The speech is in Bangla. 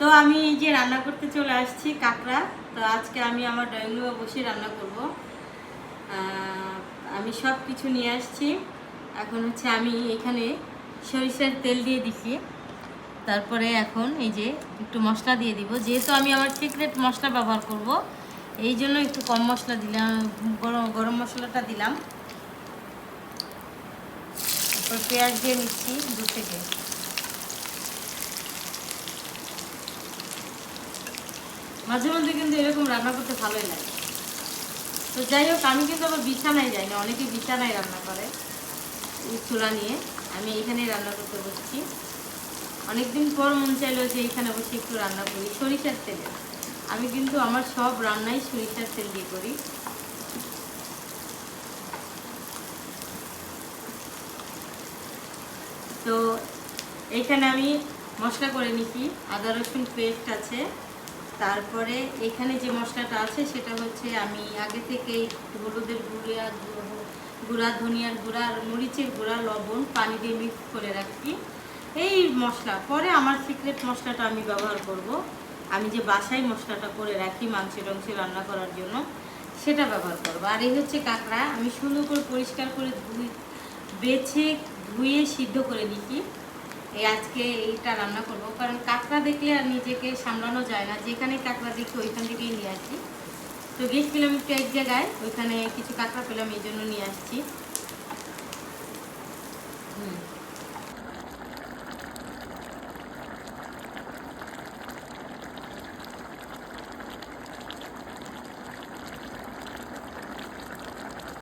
তো আমি এই যে রান্না করতে চলে আসছি কাঁকড়া। তো আজকে আমি আমার ড্রয়িং রুমে বসে রান্না করব। আমি সব কিছু নিয়ে আসছি। এখন হচ্ছে আমি এখানে সরিষার তেল দিয়ে দিচ্ছি। তারপরে এখন এই যে একটু মশলা দিয়ে দিব, যেহেতু আমি আমার সিক্রেট মশলা ব্যবহার করব এই জন্য একটু কম মশলা দিলাম, গরম মশলাটা দিলাম। তারপর পেঁয়াজ দিয়ে নিচ্ছি দু থেকে। মাঝে মধ্যে কিন্তু এরকম রান্না করতে ভালোই লাগে। তো যাই হোক, আমি কিন্তু আবার বিছানায় যাই না, অনেকে বিছানায় রান্না করে এই চুলা নিয়ে। আমি এইখানেই রান্না করতে বসছি। অনেকদিন পর মন চাইলো যে এইখানে বসে একটু রান্না করি সরিষার তেলে। আমি কিন্তু আমার সব রান্নাই সরিষার তেল দিয়ে করি। তো এইখানে আমি মশলা করে নিচ্ছি, আদা রসুন পেস্ট আছে। তারপরে এখানে যে মশলাটা আছে সেটা হচ্ছে আমি আগে থেকে হলুদের গুঁড়া, ধনিয়ার গুঁড়া আর মরিচের গুঁড়া, লবণ, পানি দিয়ে মিক্স করে রাখছি। এই মশলা পরে আমার সিক্রেট মশলাটা আমি ব্যবহার করব। আমি যে বাসায় মশলাটা করে রাখি মাংস টাংস রান্না করার জন্য, সেটা ব্যবহার করব। আর এই হচ্ছে কাঁকড়া, আমি সুন্দর করে পরিষ্কার করে বেছে ধুয়ে সিদ্ধ করে নিচ্ছি। এই আজকে এইটা রান্না করব, কারণ কাঁকড়া দেখলে আর নিজেকে সামলানো যায় না, যেখানে কাঁকড়া দেখি ওইখান থেকেই নিয়ে আসি। তো গেছিলাম একটু এক জায়গায়, ওইখানে কিছু কাঁকড়া পেলাম, এই জন্য নিয়ে আসছি।